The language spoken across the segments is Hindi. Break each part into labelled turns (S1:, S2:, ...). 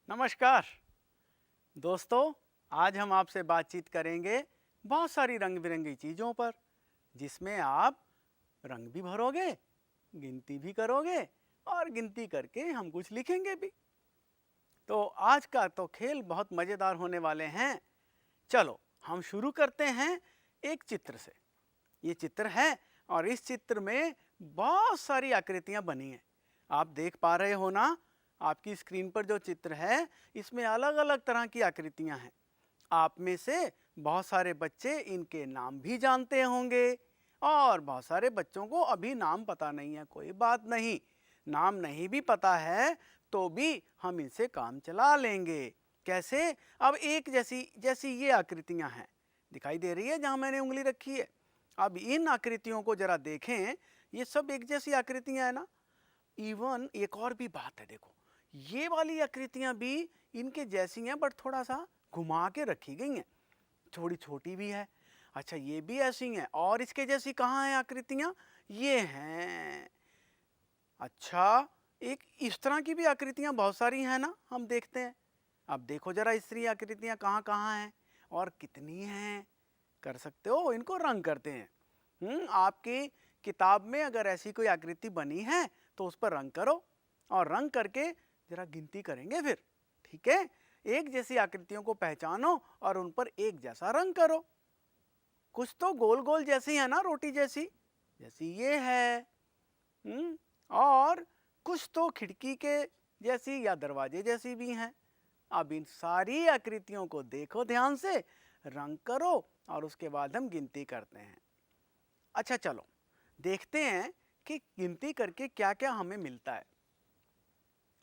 S1: नमस्कार दोस्तों, आज हम आपसे बातचीत करेंगे बहुत सारी रंग बिरंगी चीज़ों पर, जिसमें आप रंग भी भरोगे, गिनती भी करोगे और गिनती करके हम कुछ लिखेंगे भी। तो आज का तो खेल बहुत मज़ेदार होने वाले हैं। चलो हम शुरू करते हैं एक चित्र से। ये चित्र है और इस चित्र में बहुत सारी आकृतियां बनी हैं। आप देख पा रहे हो ना, आपकी स्क्रीन पर जो चित्र है इसमें अलग अलग तरह की आकृतियां हैं। आप में से बहुत सारे बच्चे इनके नाम भी जानते होंगे और बहुत सारे बच्चों को अभी नाम पता नहीं है। कोई बात नहीं, नाम नहीं भी पता है तो भी हम इनसे काम चला लेंगे। कैसे? अब एक जैसी जैसी ये आकृतियां हैं, दिखाई दे रही है जहां मैंने उंगली रखी है। अब इन आकृतियों को जरा देखें, ये सब एक जैसी आकृतियां हैं ना। इवन एक और भी बात है, देखो ये वाली आकृतियां भी इनके जैसी हैं, बट थोड़ा सा घुमा के रखी गई हैं, थोड़ी छोटी भी है। अच्छा, ये भी ऐसी हैं और इसके जैसी कहाँ हैं आकृतियां? ये हैं। अच्छा, एक इस तरह की भी आकृतियां बहुत सारी हैं ना, हम देखते हैं। अब देखो जरा इसकी आकृतियां कहाँ कहाँ हैं और कितनी हैं। कर सकते हो, इनको रंग करते हैं। आपकी किताब में अगर ऐसी कोई आकृति बनी है तो उस पर रंग करो और रंग करके जरा गिनती करेंगे फिर। ठीक है, एक जैसी आकृतियों को पहचानो और उन पर एक जैसा रंग करो। कुछ तो गोल गोल जैसी है ना, रोटी जैसी, जैसी ये है। और कुछ तो खिड़की के जैसी या दरवाजे जैसी भी हैं। अब इन सारी आकृतियों को देखो ध्यान से, रंग करो और उसके बाद हम गिनती करते हैं। अच्छा चलो देखते हैं कि गिनती करके क्या क्या हमें मिलता है।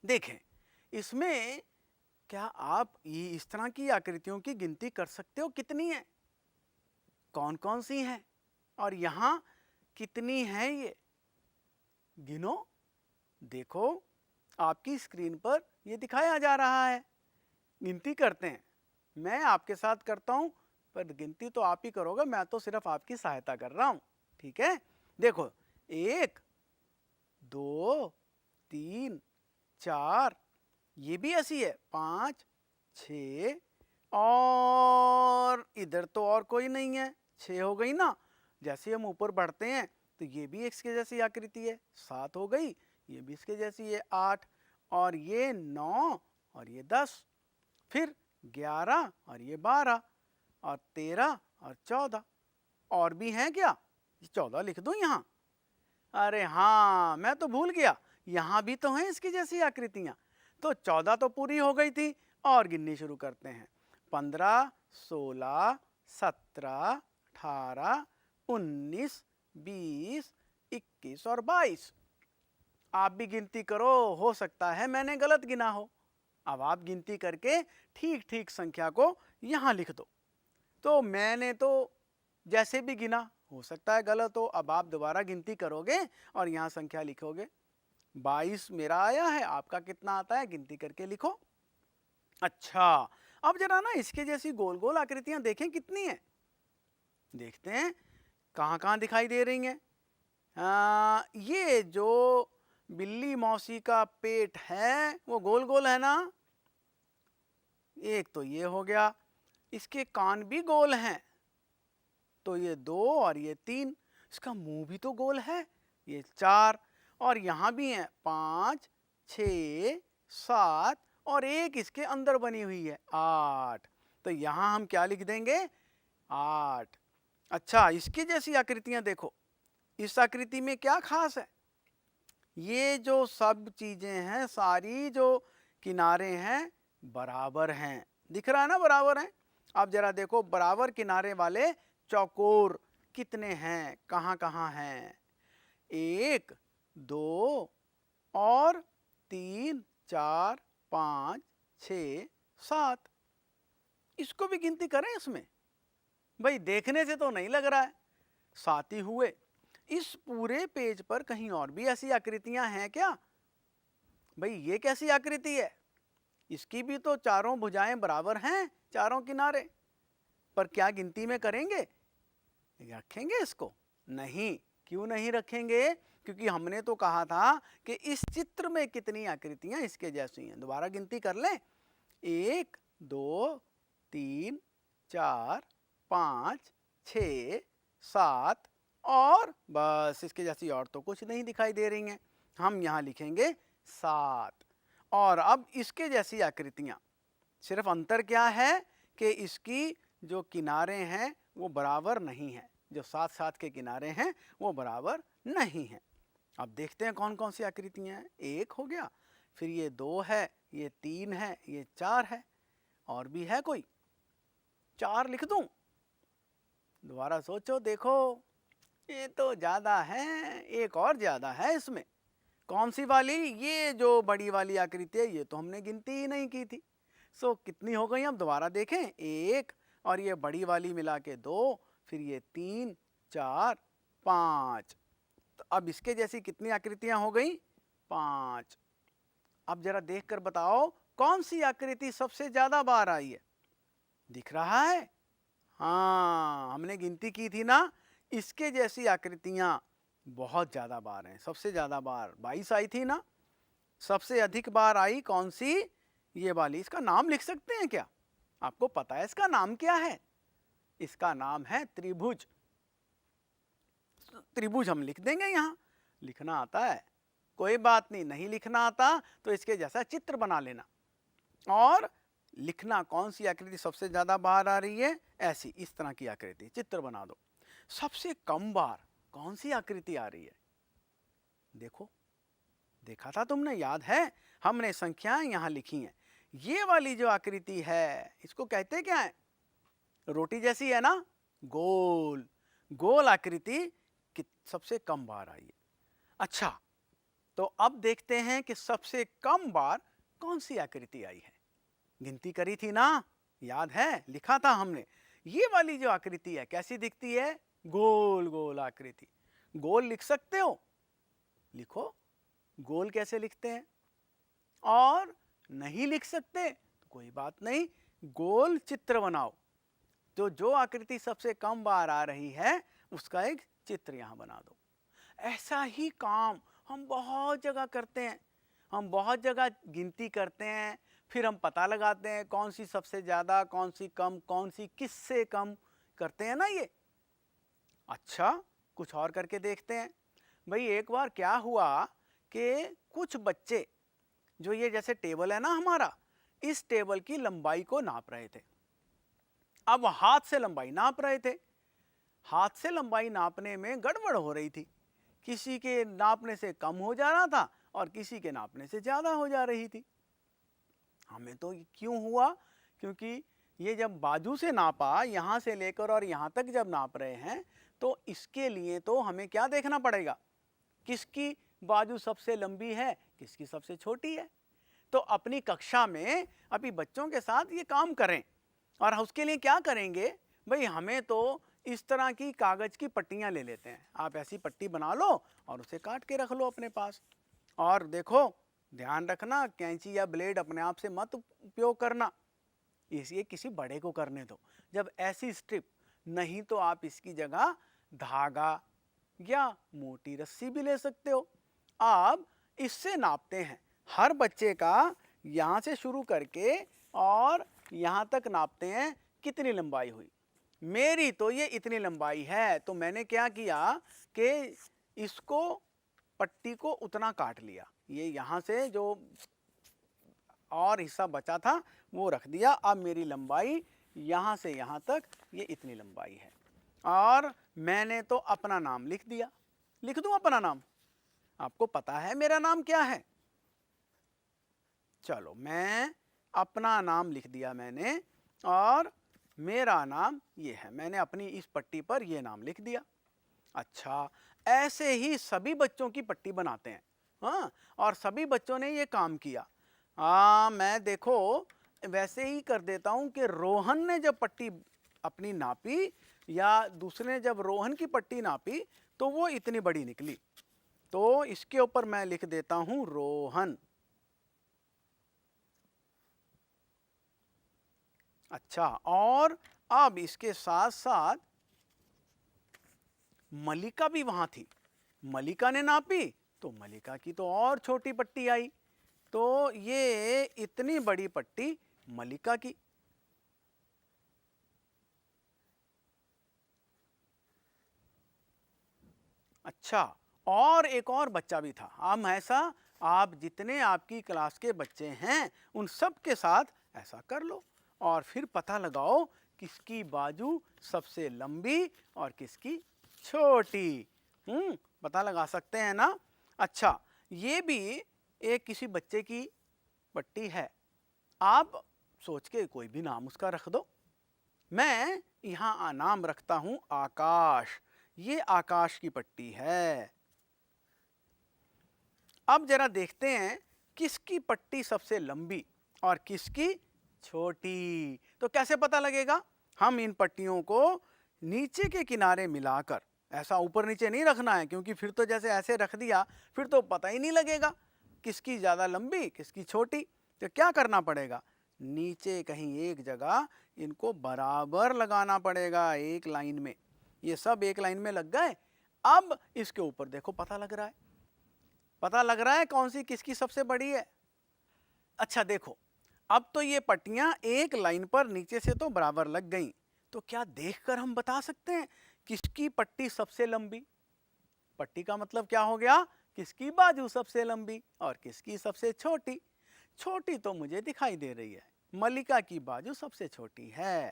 S1: देखें, इसमें क्या आप ये इस तरह की आकृतियों की गिनती कर सकते हो? कितनी है, कौन कौन सी हैं और यहां कितनी है, ये गिनो। देखो आपकी स्क्रीन पर ये दिखाया जा रहा है। गिनती करते हैं, मैं आपके साथ करता हूं, पर गिनती तो आप ही करोगे, मैं तो सिर्फ आपकी सहायता कर रहा हूं। ठीक है, देखो 1 2 3 4, ये भी ऐसी है, 5 6 और इधर तो और कोई नहीं है, 6 हो गई ना। जैसे हम ऊपर बढ़ते हैं तो ये भी इसके जैसी आकृति है, 7 हो गई, ये भी इसके जैसी है, 8 और ये 9 और ये 10, फिर 11 और ये 12 और 13 और 14। और भी हैं क्या? 14 लिख दूं यहाँ? अरे हाँ, मैं तो भूल गया, यहाँ भी तो हैं इसकी जैसी आकृतियां। तो 14 तो पूरी हो गई थी और गिननी शुरू करते हैं। 15 16 17 18 19 20 21 और 22। आप भी गिनती करो, हो सकता है मैंने गलत गिना हो। अब आप गिनती करके ठीक ठीक संख्या को यहाँ लिख दो। तो मैंने तो जैसे भी गिना, हो सकता है गलत हो। अब आप दोबारा गिनती करोगे और यहाँ संख्या लिखोगे। 22 मेरा आया है, आपका कितना आता है गिनती करके लिखो। अच्छा, अब जरा ना इसके जैसी गोल गोल आकृतियां देखें कितनी हैं। देखते हैं कहाँ कहाँ दिखाई दे रही हैं। ये जो बिल्ली मौसी का पेट है वो गोल गोल है ना। एक तो ये हो गया, इसके कान भी गोल हैं, तो ये 2 और ये 3। इसका मुंह भी तो गोल है, ये 4 और यहाँ भी हैं 5 6 7 और एक इसके अंदर बनी हुई है 8। तो यहाँ हम क्या लिख देंगे? 8। अच्छा, इसकी जैसी आकृतियां देखो, इस आकृति में क्या खास है? ये जो सब चीजें हैं, सारी जो किनारे हैं बराबर हैं। दिख रहा है ना, बराबर हैं। अब जरा देखो बराबर किनारे वाले चौकोर कितने हैं, कहाँ कहाँ हैं? 1 2 और 3 4 5 6 7। इसको भी गिनती करें इसमें? भाई देखने से तो नहीं लग रहा है, 7 ही हुए। इस पूरे पेज पर कहीं और भी ऐसी आकृतियां हैं क्या? भाई ये कैसी आकृति है? इसकी भी तो चारों भुजाएं बराबर हैं, चारों किनारे। पर क्या गिनती में करेंगे? रखेंगे इसको? नहीं। क्यों नहीं रखेंगे? क्योंकि हमने तो कहा था कि इस चित्र में कितनी आकृतियां इसके जैसी हैं। दोबारा गिनती कर लें। 1 2 3 4 5 6 7 और बस इसके जैसी और तो कुछ नहीं दिखाई दे रही हैं। हम यहाँ लिखेंगे 7। और अब इसके जैसी आकृतियाँ, सिर्फ अंतर क्या है कि इसकी जो किनारे हैं वो बराबर नहीं हैं, जो साथ साथ के किनारे हैं वो बराबर नहीं हैं। अब देखते हैं कौन कौन सी आकृतियाँ हैं। 1 हो गया, फिर ये 2 है, ये 3 है, ये 4 है, और भी है कोई? 4 लिख दूं? दोबारा सोचो, देखो, ये तो ज़्यादा है, एक और ज़्यादा है इसमें। कौन सी वाली? ये जो बड़ी वाली आकृति है, ये तो हमने गिनती ही नहीं की थी। सो कितनी हो गई? अब दोबारा देखें, 1 और ये बड़ी वाली मिला के 2, फिर ये 3 4 5। तो अब इसके जैसी कितनी आकृतियां हो गई? 5। अब जरा देखकर बताओ कौन सी आकृति सबसे ज्यादा बार आई है? दिख रहा है? हाँ, हमने गिनती की थी ना, इसके जैसी आकृतियां बहुत ज्यादा बार हैं। सबसे ज्यादा बार 22 आई थी ना। सबसे अधिक बार आई कौन सी? ये वाली। इसका नाम लिख सकते हैं क्या? आपको पता है इसका नाम क्या है? इसका नाम है त्रिभुज। त्रिभुज हम लिख देंगे। यहाँ लिखना आता है? कोई बात नहीं, नहीं लिखना आता तो इसके जैसा चित्र बना लेना। और लिखना कौन सी आकृति सबसे ज्यादा बार आ रही है, ऐसी इस तरह की आकृति चित्र बना दो। सबसे कम बार कौन सी आकृति आ रही है? देखो, देखा था तुमने, याद है? हमने संख्याएं यहां लिखी हैं। ये वाली जो आकृति है इसको कहते क्या है? रोटी जैसी है ना, गोल। गोल आकृति सबसे कम बार आई है। अच्छा, तो अब देखते हैं कि सबसे कम बार कौन सी आकृति आई है। गिनती करी थी ना, याद है? लिखा था हमने। ये वाली जो आकृति है कैसी दिखती है? गोल गोल आकृति। गोल लिख सकते हो? लिखो। गोल कैसे लिखते हैं? और नहीं लिख सकते तो कोई बात नहीं, गोल चित्र बनाओ। तो जो आकृति सबसे कम बार आ रही है उसका एक चित्र यहां बना दो। ऐसा ही काम हम बहुत जगह करते हैं। हम बहुत जगह गिनती करते हैं, फिर हम पता लगाते हैं कौन सी सबसे ज़्यादा, कौन सी कम, कौन सी किससे कम करते हैं ना ये। अच्छा, कुछ और करके देखते हैं। भाई, एक बार क्या हुआ कि कुछ बच्चे, जो ये जैसे टेबल है ना हमारा, इस टेबल की लंबाई को नाप रहे थे। अब हाथ से लंबाई नाप रहे थे। हाथ से लंबाई नापने में गड़बड़ हो रही थी। किसी के नापने से कम हो जा रहा था और किसी के नापने से ज़्यादा हो जा रही थी। हमें तो क्यों हुआ? क्योंकि ये जब बाजू से नापा, यहाँ से लेकर और यहाँ तक जब नाप रहे हैं, तो इसके लिए तो हमें क्या देखना पड़ेगा? किसकी बाजू सबसे लंबी है, किसकी सबसे छोटी है। तो अपनी कक्षा में अभी बच्चों के साथ ये काम करें। और उसके लिए क्या करेंगे? भाई, हमें तो इस तरह की कागज़ की पट्टियाँ ले लेते हैं। आप ऐसी पट्टी बना लो और उसे काट के रख लो अपने पास। और देखो, ध्यान रखना, कैंची या ब्लेड अपने आप से मत उपयोग करना, इसलिए किसी बड़े को करने दो। जब ऐसी स्ट्रिप, नहीं तो आप इसकी जगह धागा या मोटी रस्सी भी ले सकते हो। अब इससे नापते हैं। हर बच्चे का यहाँ से शुरू करके और यहाँ तक नापते हैं कितनी लंबाई हुई। मेरी तो ये इतनी लंबाई है, तो मैंने क्या किया कि इसको, पट्टी को उतना काट लिया। ये यहाँ से जो और हिस्सा बचा था वो रख दिया। अब मेरी लंबाई यहाँ से यहाँ तक ये इतनी लंबाई है। और मैंने तो अपना नाम लिख दिया। लिख दूँ अपना नाम? आपको पता है मेरा नाम क्या है? चलो, मैं अपना नाम लिख दिया मैंने, और मेरा नाम ये है। मैंने अपनी इस पट्टी पर ये नाम लिख दिया। अच्छा, ऐसे ही सभी बच्चों की पट्टी बनाते हैं। हाँ, और सभी बच्चों ने ये काम किया। मैं देखो वैसे ही कर देता हूँ कि रोहन ने जब पट्टी अपनी नापी, या दूसरे ने जब रोहन की पट्टी नापी, तो वो इतनी बड़ी निकली। तो इसके ऊपर मैं लिख देता हूँ रोहन। अच्छा, और अब इसके साथ साथ मलिका भी वहां थी। मलिका ने नापी तो मलिका की तो और छोटी पट्टी आई। तो ये इतनी बड़ी पट्टी मलिका की। अच्छा, और एक और बच्चा भी था। हम ऐसा, आप जितने आपकी क्लास के बच्चे हैं उन सब के साथ ऐसा कर लो और फिर पता लगाओ किसकी बाजू सबसे लंबी और किसकी छोटी। पता लगा सकते हैं ना। अच्छा, ये भी एक किसी बच्चे की पट्टी है। आप सोच के कोई भी नाम उसका रख दो। मैं यहाँ नाम रखता हूँ आकाश। ये आकाश की पट्टी है। अब जरा देखते हैं किसकी पट्टी सबसे लंबी और किसकी छोटी। तो कैसे पता लगेगा? हम इन पट्टियों को नीचे के किनारे मिलाकर, ऐसा ऊपर नीचे नहीं रखना है क्योंकि फिर तो जैसे ऐसे रख दिया फिर तो पता ही नहीं लगेगा किसकी ज़्यादा लंबी किसकी छोटी। तो क्या करना पड़ेगा? नीचे कहीं एक जगह इनको बराबर लगाना पड़ेगा, एक लाइन में। ये सब एक लाइन में लग गए। अब इसके ऊपर देखो, पता लग रहा है कौन सी किसकी सबसे बड़ी है। अच्छा देखो, अब तो ये पट्टियां एक लाइन पर नीचे से तो बराबर लग गईं। तो क्या देखकर हम बता सकते हैं किसकी पट्टी सबसे लंबी? पट्टी का मतलब क्या हो गया? किसकी बाजू सबसे लंबी और किसकी सबसे छोटी। छोटी तो मुझे दिखाई दे रही है, मलिका की बाजू सबसे छोटी है,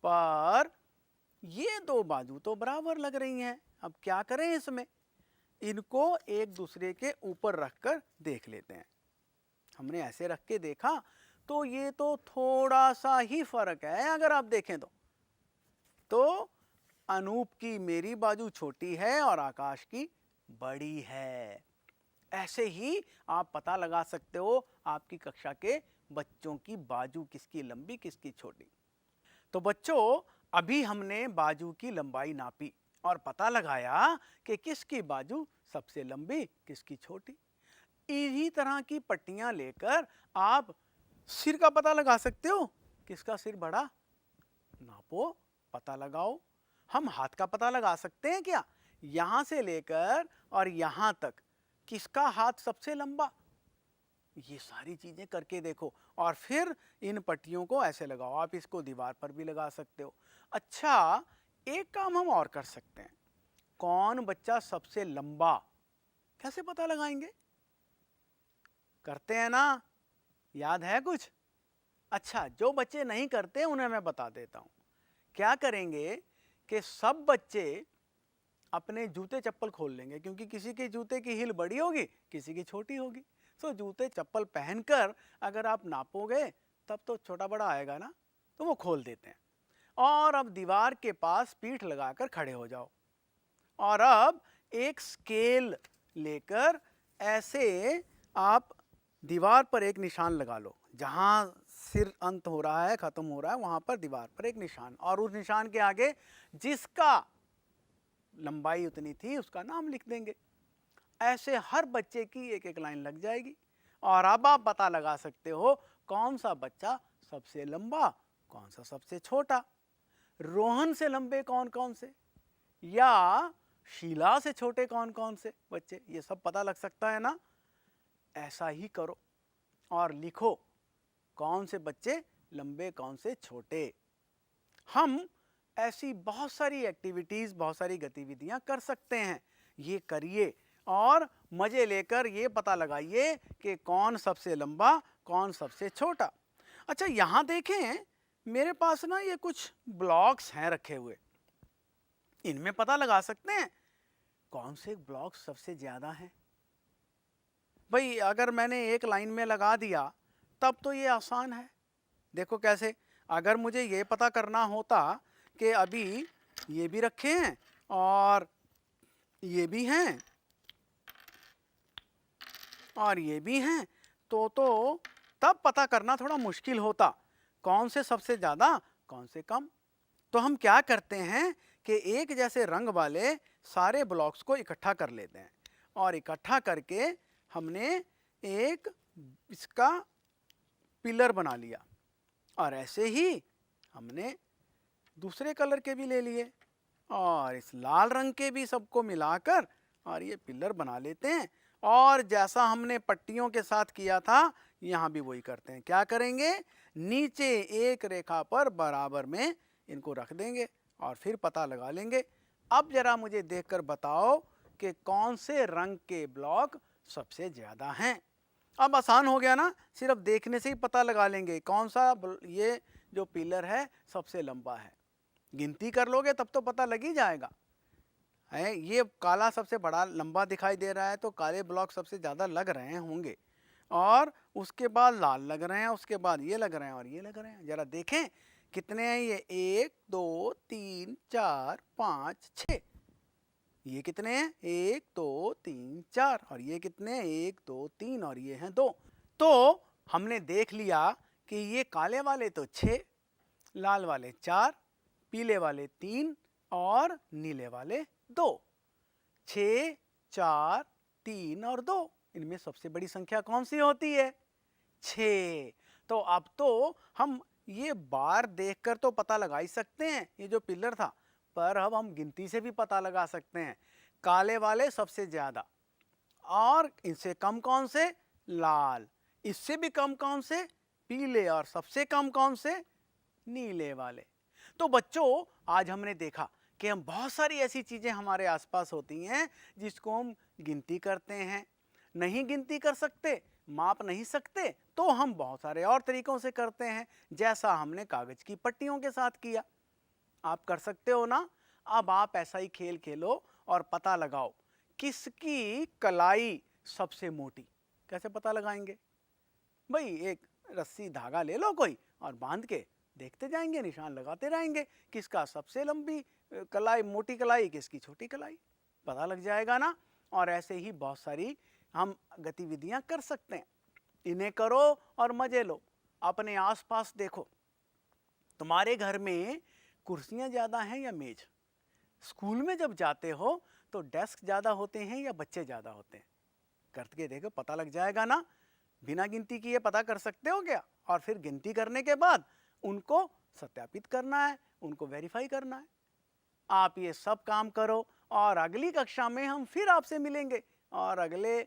S1: पर ये दो बाजू तो बराबर लग रही हैं। अब क्या करें इसमें? इनको एक दूसरे के ऊपर रखकर देख लेते हैं। हमने ऐसे रख के देखा तो ये तो थोड़ा सा ही फर्क है। अगर आप देखें तो अनूप की मेरी बाजू छोटी है और आकाश की बड़ी है। ऐसे ही आप पता लगा सकते हो आपकी कक्षा के बच्चों की बाजू किसकी लंबी किसकी छोटी। तो बच्चों, अभी हमने बाजू की लंबाई नापी और पता लगाया कि किसकी बाजू सबसे लंबी किसकी छोटी। इसी तरह की पट्टियां लेकर आप सिर का पता लगा सकते हो। किसका सिर बड़ा? नापो, पता लगाओ। हम हाथ का पता लगा सकते हैं क्या? यहां से लेकर और यहां तक किसका हाथ सबसे लंबा? ये सारी चीजें करके देखो और फिर इन पट्टियों को ऐसे लगाओ। आप इसको दीवार पर भी लगा सकते हो। अच्छा, एक काम हम और कर सकते हैं। कौन बच्चा सबसे लंबा, कैसे पता लगाएंगे? करते हैं ना? याद है कुछ? अच्छा, जो बच्चे नहीं करते उन्हें मैं बता देता हूं। क्या करेंगे कि सब बच्चे अपने जूते चप्पल खोल लेंगे, क्योंकि किसी के जूते की हील बड़ी होगी किसी की छोटी होगी। तो जूते चप्पल पहनकर अगर आप नापोगे तब तो छोटा बड़ा आएगा ना, तो वो खोल देते हैं। और अब दीवार के पास पीठ लगाकर खड़े हो जाओ और अब एक स्केल लेकर ऐसे आप दीवार पर एक निशान लगा लो। जहां सिर अंत हो रहा है, खत्म हो रहा है, वहां पर दीवार पर एक निशान, और उस निशान के आगे जिसका लंबाई उतनी थी उसका नाम लिख देंगे। ऐसे हर बच्चे की एक एक लाइन लग जाएगी और अब आप पता लगा सकते हो कौन सा बच्चा सबसे लंबा कौन सा सबसे छोटा। रोहन से लंबे कौन कौन से या शीला से छोटे कौन कौन से बच्चे, ये सब पता लग सकता है ना। ऐसा ही करो और लिखो कौन से बच्चे लंबे कौन से छोटे। हम ऐसी बहुत सारी एक्टिविटीज़, बहुत सारी गतिविधियां कर सकते हैं। ये करिए और मज़े लेकर ये पता लगाइए कि कौन सबसे लंबा कौन सबसे छोटा। अच्छा, यहाँ देखें, मेरे पास ना ये कुछ ब्लॉक्स हैं रखे हुए। इनमें पता लगा सकते हैं कौन से ब्लॉक सबसे ज़्यादा हैं। भाई, अगर मैंने एक लाइन में लगा दिया तब तो ये आसान है। देखो कैसे, अगर मुझे ये पता करना होता कि अभी ये भी रखे हैं और ये भी हैं और ये भी हैं, तो तब पता करना थोड़ा मुश्किल होता कौन से सबसे ज़्यादा कौन से कम। तो हम क्या करते हैं कि एक जैसे रंग वाले सारे ब्लॉक्स को इकट्ठा कर लेते हैं और इकट्ठा करके हमने एक इसका पिलर बना लिया और ऐसे ही हमने दूसरे कलर के भी ले लिए और इस लाल रंग के भी सबको मिलाकर और ये पिलर बना लेते हैं। और जैसा हमने पट्टियों के साथ किया था यहाँ भी वही करते हैं। क्या करेंगे, नीचे एक रेखा पर बराबर में इनको रख देंगे और फिर पता लगा लेंगे। अब जरा मुझे देखकर बताओ कि कौन से रंग के ब्लॉक सबसे ज़्यादा हैं। अब आसान हो गया ना, सिर्फ देखने से ही पता लगा लेंगे कौन सा ये जो पिलर है सबसे लंबा है। गिनती कर लोगे तब तो पता लग ही जाएगा। है ये काला सबसे बड़ा लंबा दिखाई दे रहा है, तो काले ब्लॉक सबसे ज़्यादा लग रहे होंगे, और उसके बाद लाल लग रहे हैं, उसके बाद ये लग रहे हैं और ये लग रहे हैं। ज़रा देखें कितने हैं ये, 1 2 3 4 5 6। ये कितने हैं, 1 2 3 4, और ये कितने हैं, 1 2 3, और ये हैं 2। तो हमने देख लिया कि ये काले वाले तो 6, लाल वाले 4, पीले वाले 3 और नीले वाले 2। 6 4 3 और 2, इनमें सबसे बड़ी संख्या कौन सी होती है, 6। तो अब तो हम ये बार देखकर तो पता लगा ही सकते हैं ये जो पिलर था, पर अब हम गिनती से भी पता लगा सकते हैं। काले वाले सबसे ज़्यादा, और इनसे कम कौन से, लाल, इससे भी कम कौन से, पीले, और सबसे कम कौन से, नीले वाले। तो बच्चों आज हमने देखा कि हम बहुत सारी ऐसी चीज़ें हमारे आसपास होती हैं जिसको हम गिनती करते हैं। नहीं गिनती कर सकते, माप नहीं सकते, तो हम बहुत सारे और तरीकों से करते हैं, जैसा हमने कागज़ की पट्टियों के साथ किया। आप कर सकते हो ना। अब आप ऐसा ही खेल खेलो और पता लगाओ किसकी कलाई सबसे मोटी। कैसे पता लगाएंगे भाई, एक रस्सी धागा ले लो कोई और बांध के देखते जाएंगे, निशान लगाते रहेंगे, किसका सबसे लंबी कलाई, मोटी कलाई, किसकी छोटी कलाई, पता लग जाएगा ना। और ऐसे ही बहुत सारी हम गतिविधियां कर सकते हैं। इन्हें करो और मजे लो। अपने आसपास देखो, तुम्हारे घर में कुर्सियां ज़्यादा हैं या मेज? स्कूल में जब जाते हो तो डेस्क ज़्यादा होते हैं या बच्चे ज़्यादा होते हैं? करके देखो, पता लग जाएगा ना। बिना गिनती किए पता कर सकते हो क्या? और फिर गिनती करने के बाद उनको सत्यापित करना है, उनको वेरीफाई करना है। आप ये सब काम करो और अगली कक्षा में हम फिर आपसे मिलेंगे और अगले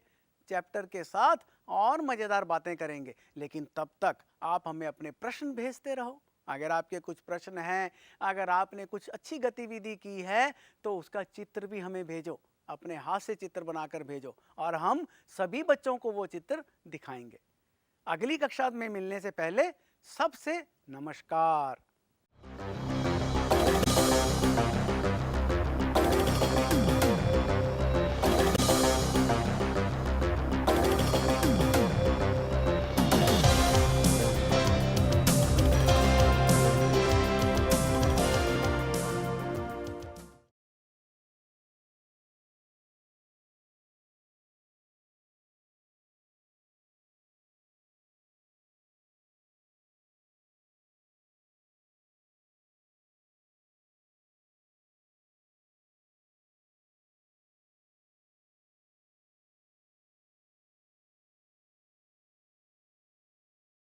S1: चैप्टर के साथ और मज़ेदार बातें करेंगे। लेकिन तब तक आप हमें अपने प्रश्न भेजते रहो। अगर आपके कुछ प्रश्न हैं, अगर आपने कुछ अच्छी गतिविधि की है, तो उसका चित्र भी हमें भेजो, अपने हाथ से चित्र बनाकर भेजो, और हम सभी बच्चों को वो चित्र दिखाएंगे। अगली कक्षा में मिलने से पहले सबसे नमस्कार।